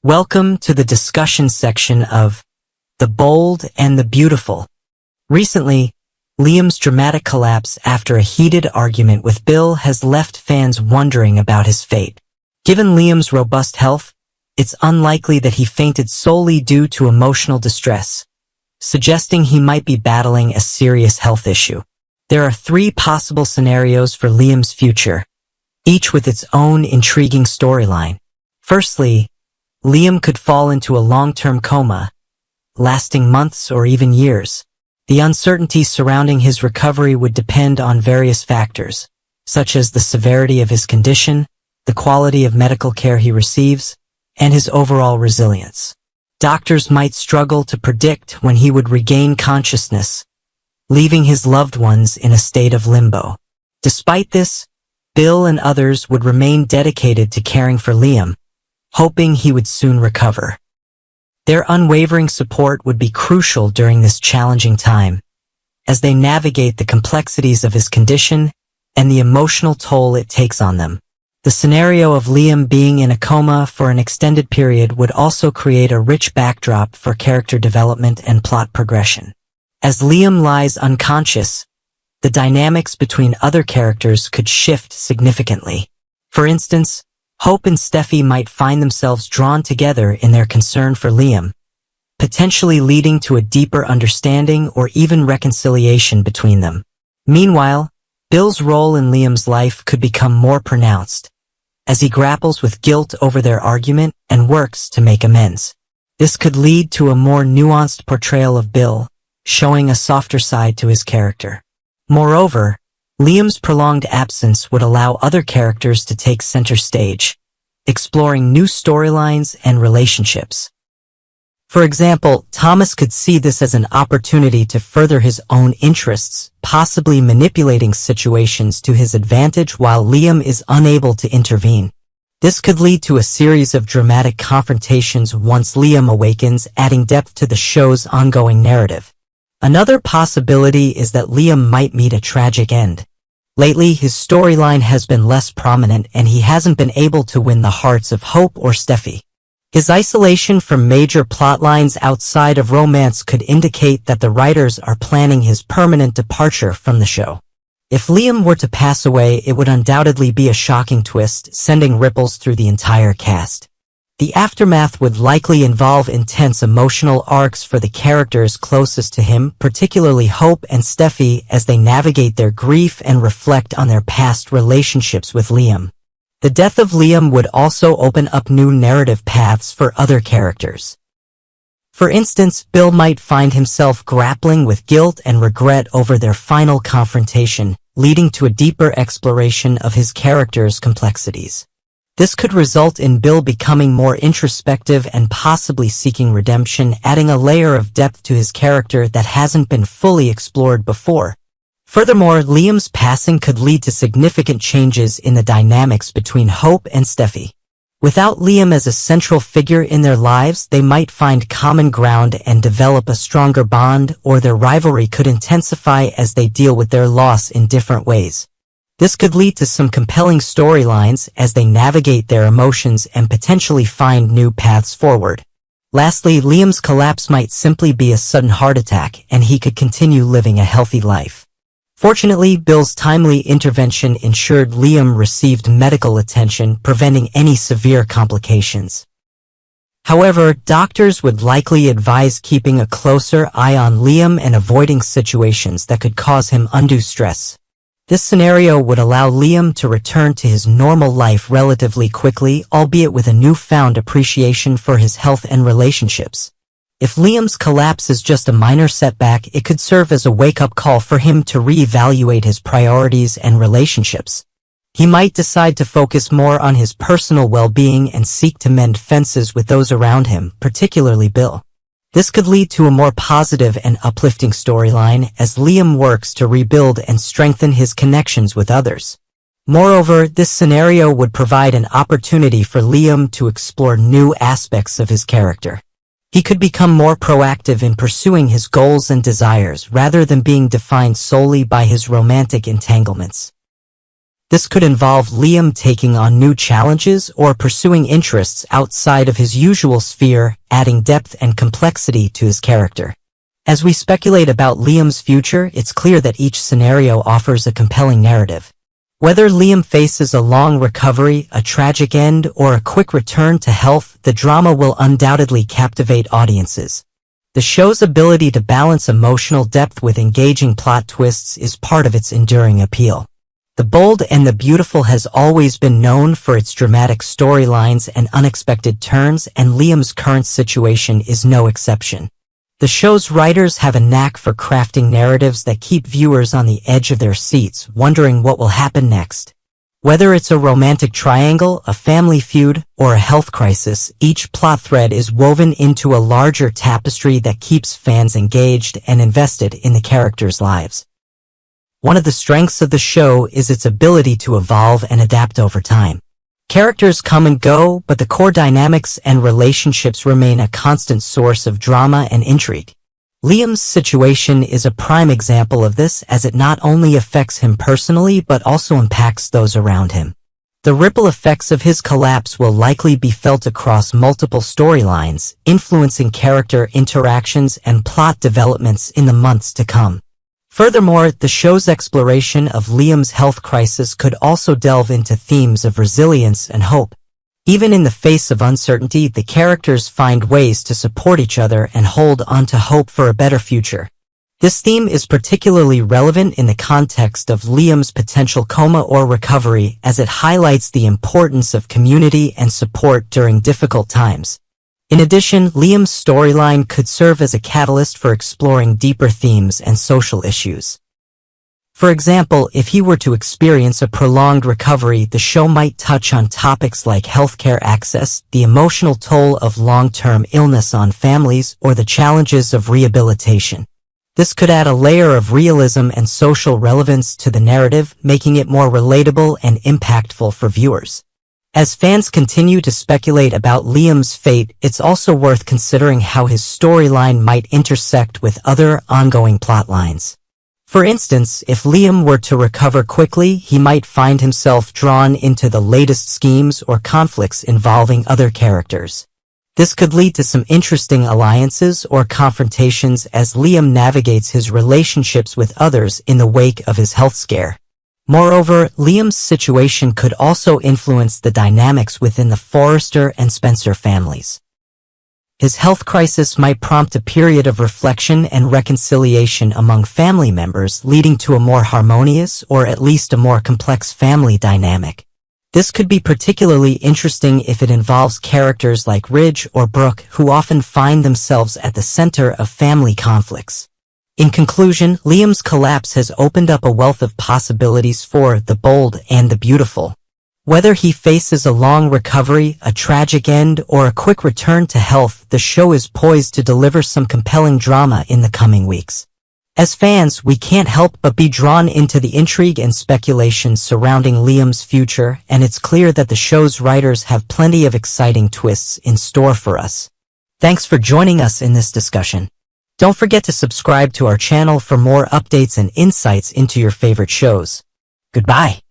Welcome to the discussion section of The Bold and the Beautiful. Recently, Liam's dramatic collapse after a heated argument with Bill has left fans wondering about his fate. Given Liam's robust health, it's unlikely that he fainted solely due to emotional distress, suggesting he might be battling a serious health issue. There are three possible scenarios for Liam's future, each with its own intriguing storyline. Firstly, Liam could fall into a long-term coma, lasting months or even years. The uncertainty surrounding his recovery would depend on various factors, such as the severity of his condition, the quality of medical care he receives, and his overall resilience. Doctors might struggle to predict when he would regain consciousness, leaving his loved ones in a state of limbo. Despite this, Bill and others would remain dedicated to caring for Liam, hoping he would soon recover. Their unwavering support would be crucial during this challenging time, as they navigate the complexities of his condition and the emotional toll it takes on them. The scenario of Liam being in a coma for an extended period would also create a rich backdrop for character development and plot progression. As Liam lies unconscious, the dynamics between other characters could shift significantly. For instance, Hope and Steffi might find themselves drawn together in their concern for Liam, potentially leading to a deeper understanding or even reconciliation between them. Meanwhile, Bill's role in Liam's life could become more pronounced, as he grapples with guilt over their argument and works to make amends. This could lead to a more nuanced portrayal of Bill, showing a softer side to his character. Moreover, Liam's prolonged absence would allow other characters to take center stage, exploring new storylines and relationships. For example, Thomas could see this as an opportunity to further his own interests, possibly manipulating situations to his advantage while Liam is unable to intervene. This could lead to a series of dramatic confrontations once Liam awakens, adding depth to the show's ongoing narrative. Another possibility is that Liam might meet a tragic end. Lately, his storyline has been less prominent and he hasn't been able to win the hearts of Hope or Steffi. His isolation from major plotlines outside of romance could indicate that the writers are planning his permanent departure from the show. If Liam were to pass away, it would undoubtedly be a shocking twist, sending ripples through the entire cast. The aftermath would likely involve intense emotional arcs for the characters closest to him, particularly Hope and Steffi, as they navigate their grief and reflect on their past relationships with Liam. The death of Liam would also open up new narrative paths for other characters. For instance, Bill might find himself grappling with guilt and regret over their final confrontation, leading to a deeper exploration of his character's complexities. This could result in Bill becoming more introspective and possibly seeking redemption, adding a layer of depth to his character that hasn't been fully explored before. Furthermore, Liam's passing could lead to significant changes in the dynamics between Hope and Steffi. Without Liam as a central figure in their lives, they might find common ground and develop a stronger bond, or their rivalry could intensify as they deal with their loss in different ways. This could lead to some compelling storylines as they navigate their emotions and potentially find new paths forward. Lastly, Liam's collapse might simply be a sudden heart attack and he could continue living a healthy life. Fortunately, Bill's timely intervention ensured Liam received medical attention, preventing any severe complications. However, doctors would likely advise keeping a closer eye on Liam and avoiding situations that could cause him undue stress. This scenario would allow Liam to return to his normal life relatively quickly, albeit with a newfound appreciation for his health and relationships. If Liam's collapse is just a minor setback, it could serve as a wake-up call for him to reevaluate his priorities and relationships. He might decide to focus more on his personal well-being and seek to mend fences with those around him, particularly Bill. This could lead to a more positive and uplifting storyline as Liam works to rebuild and strengthen his connections with others. Moreover, this scenario would provide an opportunity for Liam to explore new aspects of his character. He could become more proactive in pursuing his goals and desires rather than being defined solely by his romantic entanglements. This could involve Liam taking on new challenges or pursuing interests outside of his usual sphere, adding depth and complexity to his character. As we speculate about Liam's future, it's clear that each scenario offers a compelling narrative. Whether Liam faces a long recovery, a tragic end, or a quick return to health, the drama will undoubtedly captivate audiences. The show's ability to balance emotional depth with engaging plot twists is part of its enduring appeal. The Bold and the Beautiful has always been known for its dramatic storylines and unexpected turns, and Liam's current situation is no exception. The show's writers have a knack for crafting narratives that keep viewers on the edge of their seats, wondering what will happen next. Whether it's a romantic triangle, a family feud, or a health crisis, each plot thread is woven into a larger tapestry that keeps fans engaged and invested in the characters' lives. One of the strengths of the show is its ability to evolve and adapt over time. Characters come and go, but the core dynamics and relationships remain a constant source of drama and intrigue. Liam's situation is a prime example of this, as it not only affects him personally but also impacts those around him. The ripple effects of his collapse will likely be felt across multiple storylines, influencing character interactions and plot developments in the months to come. Furthermore, the show's exploration of Liam's health crisis could also delve into themes of resilience and hope. Even in the face of uncertainty, the characters find ways to support each other and hold on to hope for a better future. This theme is particularly relevant in the context of Liam's potential coma or recovery, as it highlights the importance of community and support during difficult times. In addition, Liam's storyline could serve as a catalyst for exploring deeper themes and social issues. For example, if he were to experience a prolonged recovery, the show might touch on topics like healthcare access, the emotional toll of long-term illness on families, or the challenges of rehabilitation. This could add a layer of realism and social relevance to the narrative, making it more relatable and impactful for viewers. As fans continue to speculate about Liam's fate, it's also worth considering how his storyline might intersect with other ongoing plotlines. For instance, if Liam were to recover quickly, he might find himself drawn into the latest schemes or conflicts involving other characters. This could lead to some interesting alliances or confrontations as Liam navigates his relationships with others in the wake of his health scare. Moreover, Liam's situation could also influence the dynamics within the Forrester and Spencer families. His health crisis might prompt a period of reflection and reconciliation among family members, leading to a more harmonious or at least a more complex family dynamic. This could be particularly interesting if it involves characters like Ridge or Brooke, who often find themselves at the center of family conflicts. In conclusion, Liam's collapse has opened up a wealth of possibilities for the Bold and the Beautiful. Whether he faces a long recovery, a tragic end, or a quick return to health, the show is poised to deliver some compelling drama in the coming weeks. As fans, we can't help but be drawn into the intrigue and speculation surrounding Liam's future, and it's clear that the show's writers have plenty of exciting twists in store for us. Thanks for joining us in this discussion. Don't forget to subscribe to our channel for more updates and insights into your favorite shows. Goodbye.